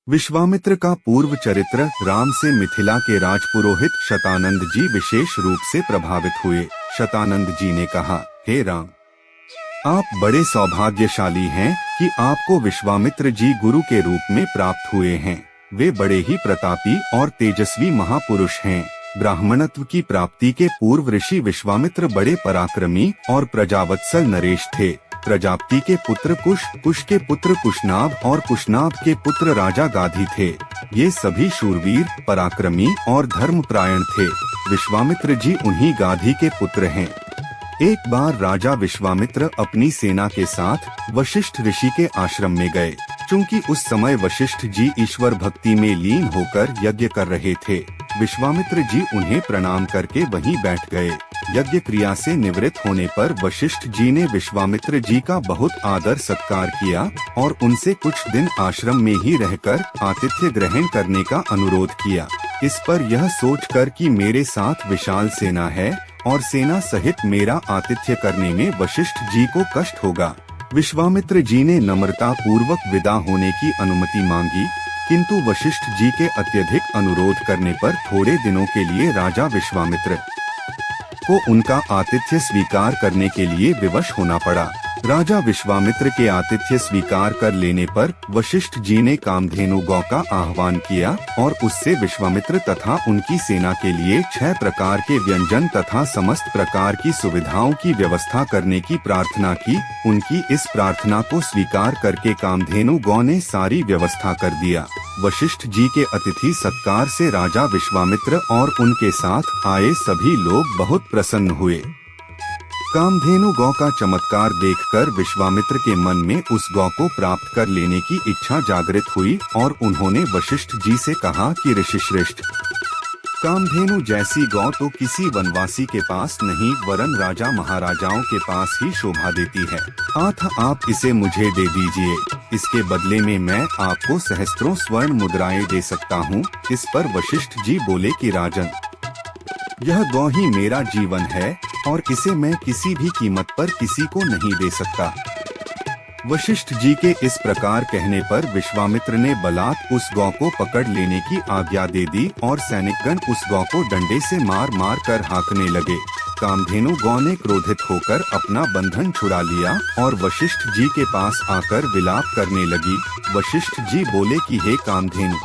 विश्वामित्र का पूर्व चरित्र। राम से मिथिला के राजपुरोहित शतानंद जी विशेष रूप से प्रभावित हुए। शतानंद जी ने कहा, हे राम, आप बड़े सौभाग्यशाली हैं कि आपको विश्वामित्र जी गुरु के रूप में प्राप्त हुए हैं। वे बड़े ही प्रतापी और तेजस्वी महापुरुष हैं। ब्राह्मणत्व की प्राप्ति के पूर्व ऋषि विश्वामित्र बड़े पराक्रमी और प्रजावत्सल नरेश थे। प्रजापति के पुत्र कुश, कुश के पुत्र कुशनाभ और कुशनाभ के पुत्र राजा गाधी थे। ये सभी शूरवीर, पराक्रमी और धर्मपरायण थे। विश्वामित्र जी उन्हीं गाधी के पुत्र हैं। एक बार राजा विश्वामित्र अपनी सेना के साथ वशिष्ठ ऋषि के आश्रम में गए। चूंकि उस समय वशिष्ठ जी ईश्वर भक्ति में लीन होकर यज्ञ कर रहे थे, विश्वामित्र जी उन्हें प्रणाम करके वहीं बैठ गए। यज्ञ क्रिया से निवृत्त होने पर वशिष्ठ जी ने विश्वामित्र जी का बहुत आदर सत्कार किया और उनसे कुछ दिन आश्रम में ही रहकर आतिथ्य ग्रहण करने का अनुरोध किया। इस पर यह सोचकर कि मेरे साथ विशाल सेना है और सेना सहित मेरा आतिथ्य करने में वशिष्ठ जी को कष्ट होगा, विश्वामित्र जी ने नम्रता पूर्वक विदा होने की अनुमति मांगी। किंतु वशिष्ठ जी के अत्यधिक अनुरोध करने पर थोड़े दिनों के लिए राजा विश्वामित्र को उनका आतिथ्य स्वीकार करने के लिए विवश होना पड़ा। राजा विश्वामित्र के आतिथ्य स्वीकार कर लेने पर वशिष्ठ जी ने कामधेनु गौ का आह्वान किया और उससे विश्वामित्र तथा उनकी सेना के लिए 6 प्रकार के व्यंजन तथा समस्त प्रकार की सुविधाओं की व्यवस्था करने की प्रार्थना की। उनकी इस प्रार्थना को स्वीकार करके कामधेनु गौ ने सारी व्यवस्था कर दिया। वशिष्ठ जी के अतिथि सत्कार से राजा विश्वामित्र और उनके साथ आए सभी लोग बहुत प्रसन्न हुए। कामधेनु गौ का चमत्कार देखकर विश्वामित्र के मन में उस गौ को प्राप्त कर लेने की इच्छा जागृत हुई और उन्होंने वशिष्ठ जी से कहा कि ऋषिश्रेष्ठ, कामधेनु जैसी गौ तो किसी वनवासी के पास नहीं वरन राजा महाराजाओं के पास ही शोभा देती है। आप इसे मुझे दे दीजिए। इसके बदले में मैं आपको सहस्त्रों स्वर्ण मुद्राएं दे सकता हूँ। इस पर वशिष्ठ जी बोले कि राजन, यह गौ ही मेरा जीवन है और इसे मैं किसी भी कीमत पर किसी को नहीं दे सकता। वशिष्ठ जी के इस प्रकार कहने पर विश्वामित्र ने बलात् उस गौ को पकड़ लेने की आज्ञा दे दी और सैनिकगण उस गौ को डंडे से मार मार कर हाँकने लगे। कामधेनु गौ ने क्रोधित होकर अपना बंधन छुड़ा लिया और वशिष्ठ जी के पास आकर विलाप करने लगी। वशिष्ठ जी बोले कि हे कामधेनु,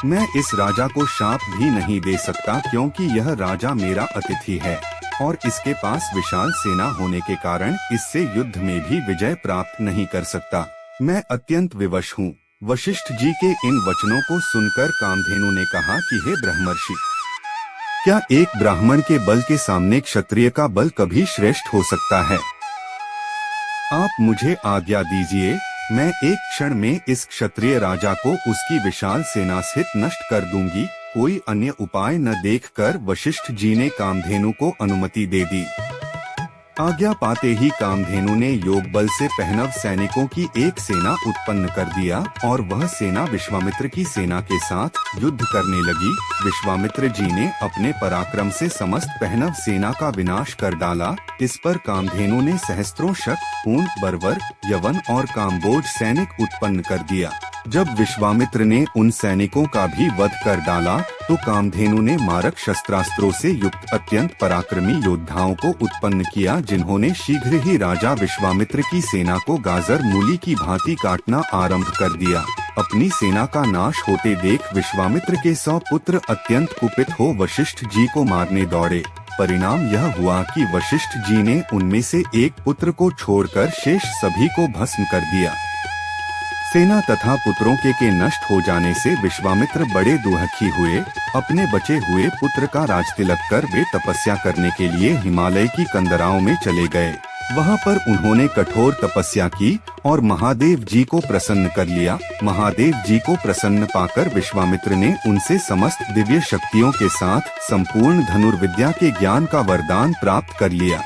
मैं इस राजा को शाप भी नहीं दे सकता क्योंकि यह राजा मेरा अतिथि है और इसके पास विशाल सेना होने के कारण इससे युद्ध में भी विजय प्राप्त नहीं कर सकता। मैं अत्यंत विवश हूँ। वशिष्ठ जी के इन वचनों को सुनकर कामधेनु ने कहा कि हे ब्रह्मर्षि, क्या एक ब्राह्मण के बल के सामने क्षत्रिय का बल कभी श्रेष्ठ हो सकता है? आप मुझे आज्ञा दीजिए, मैं एक क्षण में इस क्षत्रिय राजा को उसकी विशाल सेना सहित नष्ट कर दूंगी। कोई अन्य उपाय न देखकर वशिष्ठ जी ने कामधेनु को अनुमति दे दी। आज्ञा पाते ही कामधेनु ने योग बल से पहनव सैनिकों की एक सेना उत्पन्न कर दिया और वह सेना विश्वामित्र की सेना के साथ युद्ध करने लगी। विश्वामित्र जी ने अपने पराक्रम से समस्त पहनव सेना का विनाश कर डाला। इस पर कामधेनु ने सहस्त्रों शक, पूर्ण, बर्बर, यवन और काम्बोज सैनिक उत्पन्न कर दिया। जब विश्वामित्र ने उन सैनिकों का भी वध कर डाला तो कामधेनु ने मारक शस्त्रास्त्रों से युक्त अत्यंत पराक्रमी योद्धाओं को उत्पन्न किया, जिन्होंने शीघ्र ही राजा विश्वामित्र की सेना को गाजर मूली की भांति काटना आरंभ कर दिया। अपनी सेना का नाश होते देख विश्वामित्र के 100 पुत्र अत्यंत कुपित हो वशिष्ठ जी को मारने दौड़े। परिणाम यह हुआ कि वशिष्ठ जी ने उनमें से एक पुत्र को छोड़कर शेष सभी को भस्म कर दिया। सेना तथा पुत्रों के नष्ट हो जाने से विश्वामित्र बड़े दुखी हुए। अपने बचे हुए पुत्र का राजतिलक कर वे तपस्या करने के लिए हिमालय की कंदराओं में चले गए। वहां पर उन्होंने कठोर तपस्या की और महादेव जी को प्रसन्न कर लिया। महादेव जी को प्रसन्न पाकर विश्वामित्र ने उनसे समस्त दिव्य शक्तियों के साथ संपूर्ण धनुर्विद्या के ज्ञान का वरदान प्राप्त कर लिया।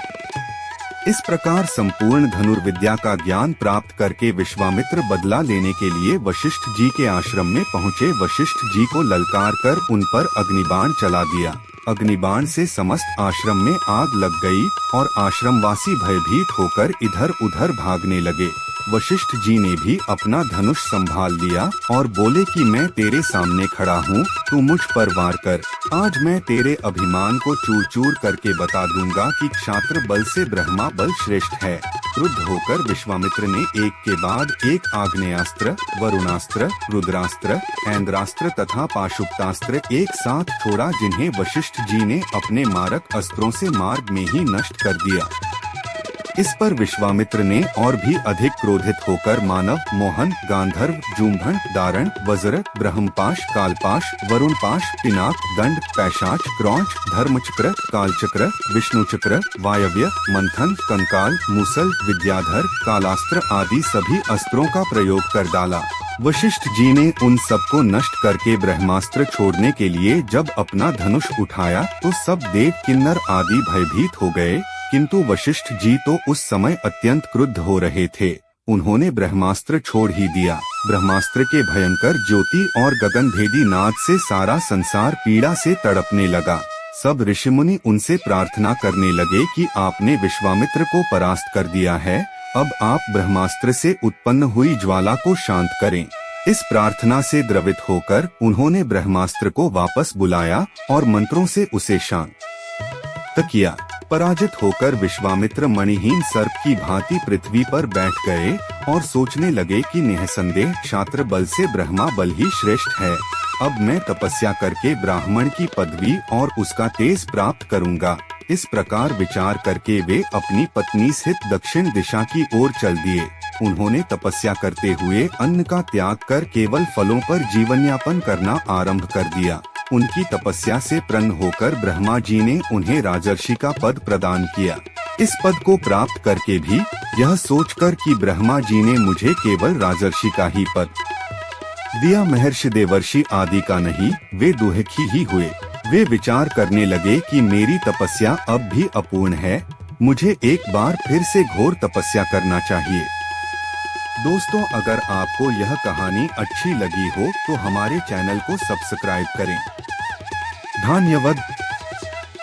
इस प्रकार संपूर्ण धनुर्विद्या का ज्ञान प्राप्त करके विश्वामित्र बदला लेने के लिए वशिष्ठ जी के आश्रम में पहुँचे। वशिष्ठ जी को ललकार कर उन पर अग्निबाण चला दिया। अग्निबाण से समस्त आश्रम में आग लग गई और आश्रमवासी भयभीत होकर इधर उधर भागने लगे। वशिष्ठ जी ने भी अपना धनुष संभाल लिया और बोले कि मैं तेरे सामने खड़ा हूँ, तू मुझ पर वार कर। आज मैं तेरे अभिमान को चूर चूर करके बता दूंगा कि क्षात्र बल से ब्रह्मा बल श्रेष्ठ है। क्रुद्ध होकर विश्वामित्र ने एक के बाद एक आग्नेयास्त्र, वरुणास्त्र, रुद्रास्त्र, ऐन्द्रास्त्र तथा पाशुपतास्त्र एक साथ छोड़ा, जिन्हें वशिष्ठ जी ने अपने मारक अस्त्रों से मार्ग में ही नष्ट कर दिया। इस पर विश्वामित्र ने और भी अधिक क्रोधित होकर मानव, मोहन, गांधर्व, जुम्भन, दारण, वज्र, ब्रह्मपाश, कालपाश, वरुणपाश, पिनाक, दंड, पैशाच, क्रौंच, धर्मचक्र, कालचक्र, विष्णुचक्र, वायव्य, मंथन, कंकाल, मूसल, विद्याधर, कालास्त्र आदि सभी अस्त्रों का प्रयोग कर डाला। वशिष्ठ जी ने उन सबको नष्ट करके ब्रह्मास्त्र छोड़ने के लिए जब अपना धनुष उठाया तो सब देव, किन्नर आदि भयभीत हो गए, किंतु वशिष्ठ जी तो उस समय अत्यंत क्रुद्ध हो रहे थे। उन्होंने ब्रह्मास्त्र छोड़ ही दिया। ब्रह्मास्त्र के भयंकर ज्योति और गगनभेदी नाद से सारा संसार पीड़ा से तड़पने लगा। सब ऋषिमुनि उनसे प्रार्थना करने लगे कि आपने विश्वामित्र को परास्त कर दिया है, अब आप ब्रह्मास्त्र से उत्पन्न हुई ज्वाला को शांत करें। इस प्रार्थना से द्रवित होकर उन्होंने ब्रह्मास्त्र को वापस बुलाया और मंत्रों से उसे शांत किया। पराजित होकर विश्वामित्र मणिहीन सर्प की भांति पृथ्वी पर बैठ गए और सोचने लगे कि निःसंदेह क्षात्र बल से ब्रह्मा बल ही श्रेष्ठ है। अब मैं तपस्या करके ब्राह्मण की पदवी और उसका तेज प्राप्त करूंगा। इस प्रकार विचार करके वे अपनी पत्नी सहित दक्षिण दिशा की ओर चल दिए। उन्होंने तपस्या करते हुए अन्न का त्याग कर केवल फलों पर जीवन यापन करना आरंभ कर दिया। उनकी तपस्या से प्रसन्न होकर ब्रह्मा जी ने उन्हें राजर्षि का पद प्रदान किया। इस पद को प्राप्त करके भी यह सोचकर कि ब्रह्मा जी ने मुझे केवल राजर्षि का ही पद दिया, महर्षि देवर्षि आदि का नहीं, वे दुखी ही हुए। वे विचार करने लगे कि मेरी तपस्या अब भी अपूर्ण है, मुझे एक बार फिर से घोर तपस्या करना चाहिए। दोस्तों, अगर आपको यह कहानी अच्छी लगी हो तो हमारे चैनल को सब्सक्राइब करें। धन्यवाद।